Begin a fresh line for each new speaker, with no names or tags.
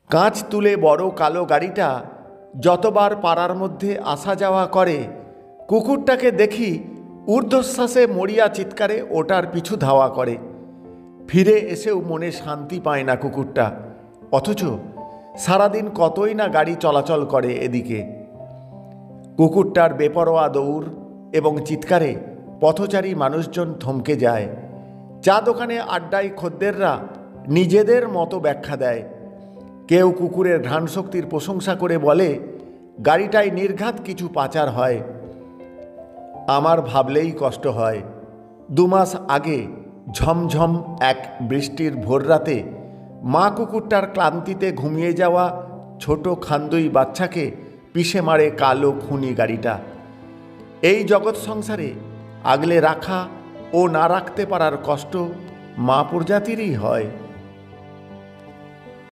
কাঁচ তুলে বড় কালো গাড়িটা যতবার পাড়ার মধ্যে আসা যাওয়া করে, কুকুরটাকে দেখি ঊর্ধ্বশ্বাসে মরিয়া চিৎকারে ওটার পিছু ধাওয়া করে। ফিরে এসেও মনে শান্তি পায় না কুকুরটা, অথচ সারাদিন কতই না গাড়ি চলাচল করে এদিকে। কুকুরটার বেপরোয়া দৌড় এবং চিৎকারে পথচারী মানুষজন থমকে যায়। চা দোকানে আড্ডায় খদ্দেররা নিজেদের মতো ব্যাখ্যা দেয়। কেউ কুকুরের ঘ্রাণশক্তির প্রশংসা করে বলে, গাড়িটায় নির্ঘাত কিছু পাচার হয়। আমার ভাবলেই কষ্ট হয়। 2 মাস আগে ঝমঝম এক বৃষ্টির ভোররাতে মা কুকুরটার ক্লান্তিতে ঘুমিয়ে যাওয়া ছোট খান্দুই বাচ্চাকে পিষে মারে কালো খুনি গাড়িটা। এই জগৎ সংসারে আগলে রাখা ও না রাখতে পারার কষ্ট মা প্রজাতিরই হয়।